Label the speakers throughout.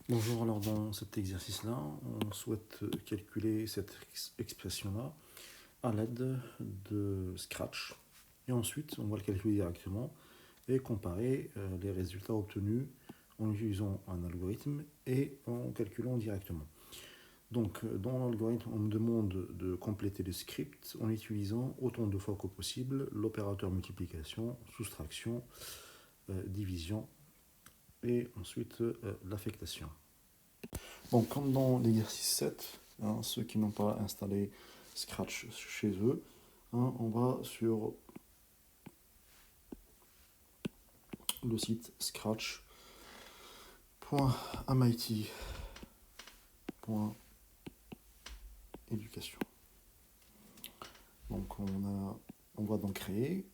Speaker 1: Bonjour, alors dans cet exercice-là, on souhaite calculer cette expression-là à l'aide de Scratch. Et ensuite, on va le calculer directement et comparer les résultats obtenus en utilisant un algorithme et en calculant directement. Donc, dans l'algorithme, on me demande de compléter le script en utilisant autant de fois que possible l'opérateur multiplication, soustraction, division et ensuite l'affectation. Donc, comme dans l'exercice 7, ceux qui n'ont pas installé Scratch chez eux, on va sur le site scratch.mit.education. Donc, on va donc créer.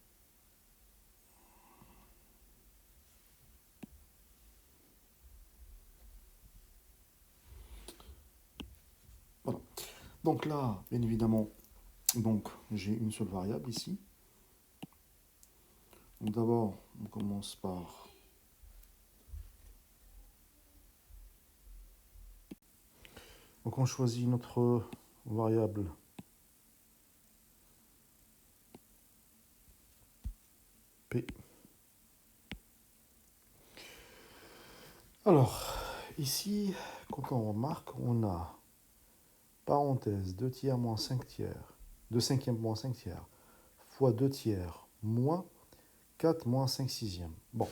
Speaker 1: Voilà. Donc là, bien évidemment, j'ai une seule variable ici. Donc d'abord, on commence par donc on choisit notre variable P. Alors, ici, quand on remarque, on a parenthèse 2 tiers moins 5 tiers, 2 cinquièmes moins 5 tiers, fois 2 tiers moins 4 moins 5 sixièmes. Bon,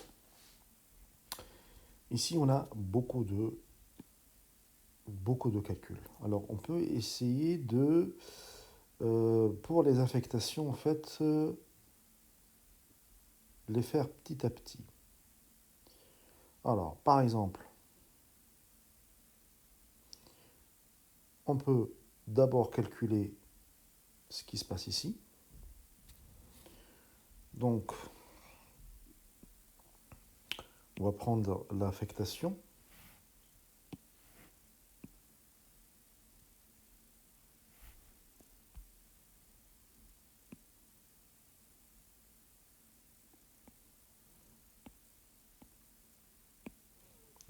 Speaker 1: ici on a beaucoup de calculs. Alors on peut essayer de, pour les affectations, en fait, les faire petit à petit. Alors, par exemple, on peut d'abord calculer ce qui se passe ici. Donc, on va prendre l'affectation.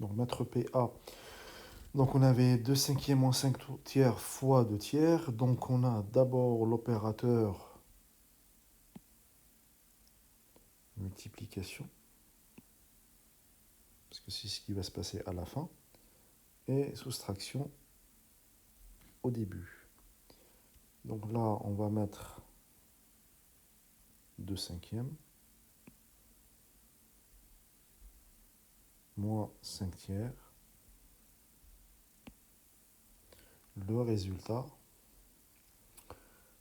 Speaker 1: Donc, mettre PA. Donc, on avait 2 cinquièmes moins 5 tiers fois 2 tiers. Donc, on a d'abord l'opérateur multiplication, parce que c'est ce qui va se passer à la fin, et soustraction au début. Donc là, on va mettre 2 cinquièmes moins 5 tiers. Le résultat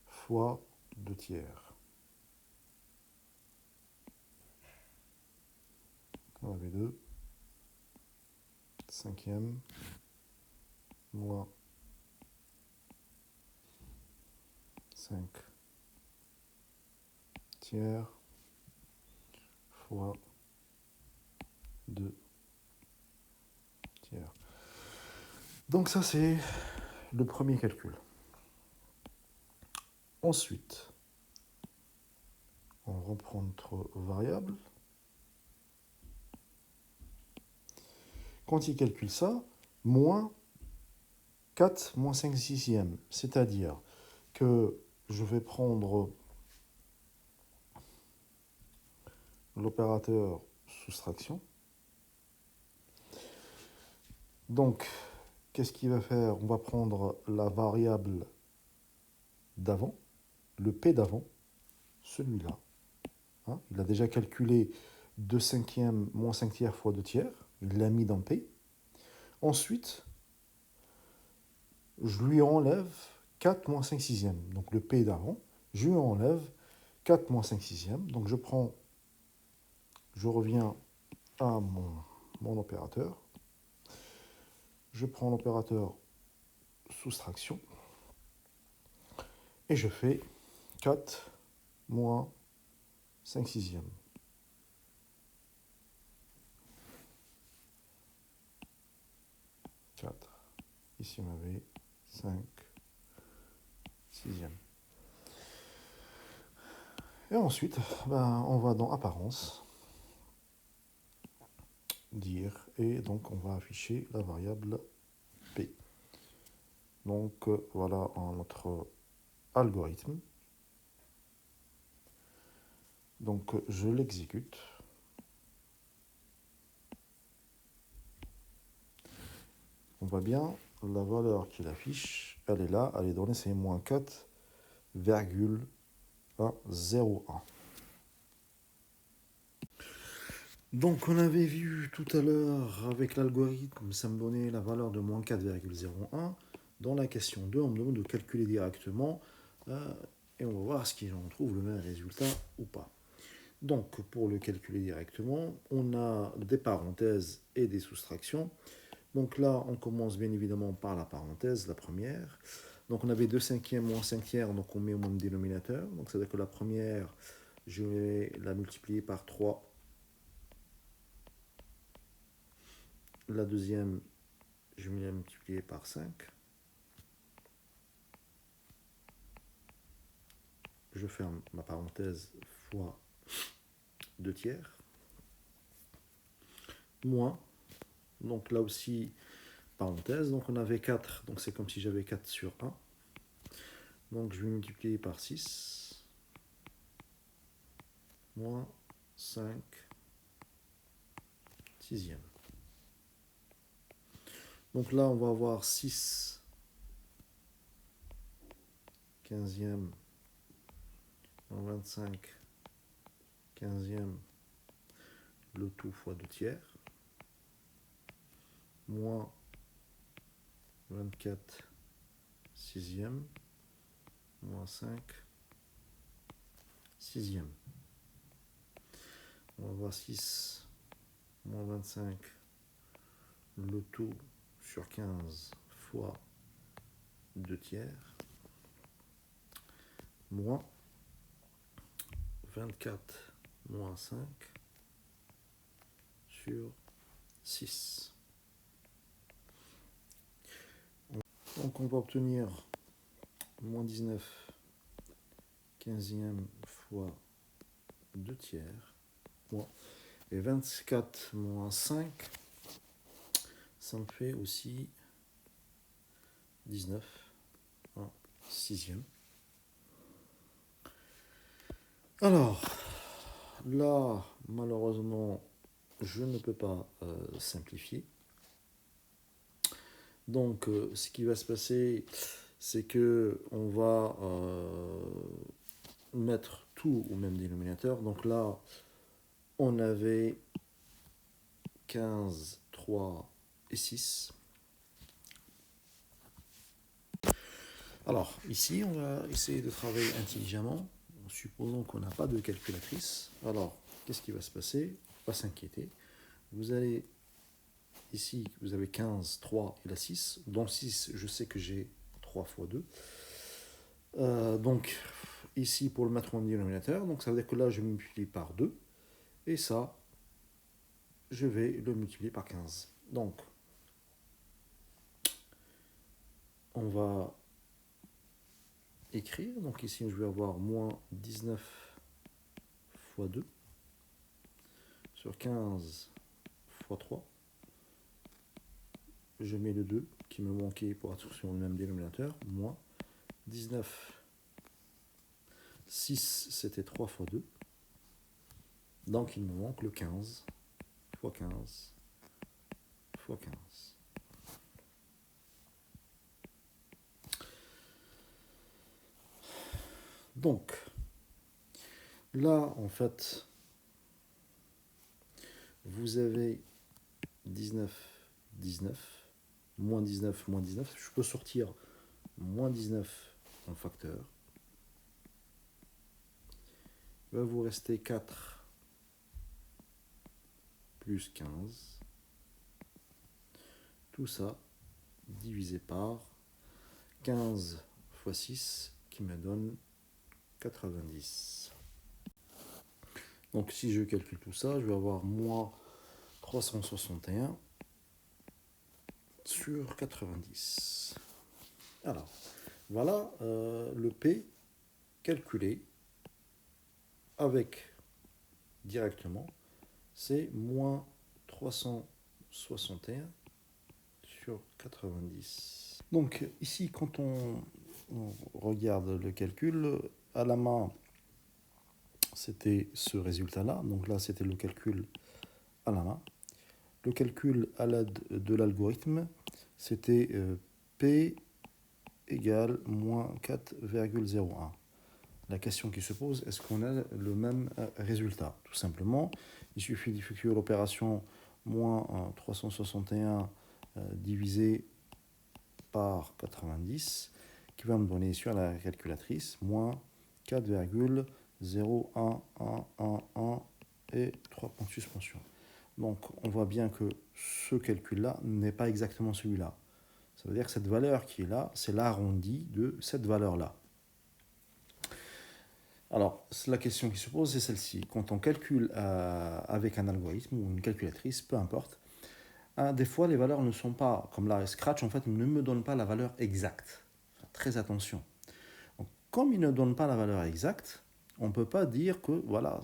Speaker 1: fois 2 tiers. On avait 2 cinquièmes moins 5 tiers fois 2 tiers. Donc ça, c'est le premier calcul. Ensuite, on reprend notre variable. Quand il calcule ça, moins 4 moins 5 sixièmes, c'est-à-dire que je vais prendre l'opérateur soustraction. Donc, qu'est-ce qu'il va faire? On va prendre la variable d'avant, le P d'avant, celui-là. Il a déjà calculé 2 cinquièmes moins 5 tiers fois 2 tiers. Il l'a mis dans P. Ensuite, je lui enlève 4 moins 5 sixièmes. Donc le P d'avant, je lui enlève 4 moins 5 sixièmes. Donc je reviens à mon opérateur. Je prends l'opérateur soustraction. Et je fais 4 moins 5 sixièmes. Ici, on avait 5 sixièmes. Et ensuite, on va dans Apparence. dire, et donc on va afficher la variable P. Donc voilà notre algorithme. Donc je l'exécute. On voit bien la valeur qu'il affiche, elle est là, elle est donnée, c'est moins 4,101. Donc on avait vu tout à l'heure avec l'algorithme, ça me donnait la valeur de moins 4,01. Dans la question 2, on me demande de calculer directement et on va voir si on trouve le même résultat ou pas. Donc pour le calculer directement, on a des parenthèses et des soustractions. Donc là, on commence bien évidemment par la parenthèse, la première. Donc on avait 2 cinquièmes moins 5 tiers, donc on met au même dénominateur. Donc c'est-à-dire que la première, je vais la multiplier par 3. La deuxième, je vais la multiplier par 5. Je ferme ma parenthèse fois 2 tiers. Moins, donc là aussi, parenthèse, donc on avait 4, donc c'est comme si j'avais 4 sur 1. Donc je vais multiplier par 6, moins 5, sixième. Donc là, on va avoir 6 quinzième, 25 quinzième, le tout fois 2 tiers, moins 24 sixième, moins 5 sixième. On va avoir 6 moins 25, le tout sur 15 fois 2 tiers, moins 24 moins 5 sur 6. Donc on va obtenir moins 19 quinzième fois 2 tiers, et 24 moins 5, ça me fait aussi 19, un sixième. Alors, là, malheureusement, je ne peux pas simplifier. Donc, ce qui va se passer, c'est que on va mettre tout au même dénominateur. Donc là, on avait 15, 3 et 6. Alors, ici, on va essayer de travailler intelligemment, en supposant qu'on n'a pas de calculatrice. Alors, qu'est-ce qui va se passer? Pas s'inquiéter. Vous allez ici, vous avez 15, 3 et la 6. Dans 6, je sais que j'ai 3 fois 2. Donc, ici, pour le mettre en dénominateur, donc ça veut dire que là, je multiplie par 2. Et ça, je vais le multiplier par 15. Donc, on va écrire. Donc ici, je vais avoir moins 19 fois 2 sur 15 fois 3. Je mets le 2 qui me manquait pour être sur le même dénominateur. Moins 19. 6, c'était 3 fois 2. Donc il me manque le 15 fois 15 fois 15. Donc, là, en fait, vous avez 19, 19, moins 19, moins 19. Je peux sortir moins 19 en facteur. Il va vous rester 4 plus 15. Tout ça divisé par 15 fois 6 qui me donne 90. Donc si je calcule tout ça, je vais avoir moins 361 sur 90. Alors, voilà le P calculé avec directement, c'est moins 361 sur 90. Donc ici, quand on regarde le calcul, à la main, c'était ce résultat-là. Donc là, c'était le calcul à la main. Le calcul à l'aide de l'algorithme, c'était P égale moins 4,01. La question qui se pose, est-ce qu'on a le même résultat? Tout simplement, il suffit d'effectuer l'opération moins 361 divisé par 90, qui va me donner sur la calculatrice moins 4,01111 et 3 points de suspension. Donc on voit bien que ce calcul-là n'est pas exactement celui-là. Ça veut dire que cette valeur qui est là, c'est l'arrondi de cette valeur-là. Alors, la question qui se pose, c'est celle-ci. Quand on calcule avec un algorithme ou une calculatrice, peu importe, des fois, les valeurs ne sont pas, comme là, Scratch, en fait, ne me donne pas la valeur exacte. Très attention. Donc, comme il ne donne pas la valeur exacte, on ne peut pas dire que, voilà,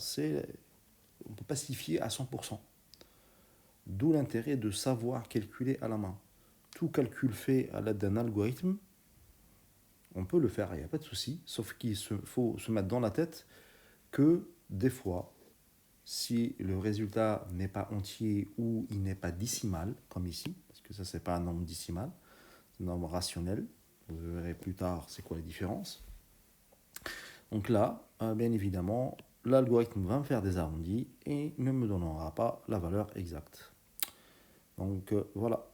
Speaker 1: on peut pas s'y fier à 100%. D'où l'intérêt de savoir calculer à la main. Tout calcul fait à l'aide d'un algorithme, on peut le faire, il n'y a pas de souci, sauf qu'il faut se mettre dans la tête que des fois, si le résultat n'est pas entier ou il n'est pas décimal, comme ici, parce que ça, c'est pas un nombre décimal, c'est un nombre rationnel, vous verrez plus tard c'est quoi la différence. Donc là, bien évidemment, l'algorithme va me faire des arrondis et ne me donnera pas la valeur exacte. Donc voilà.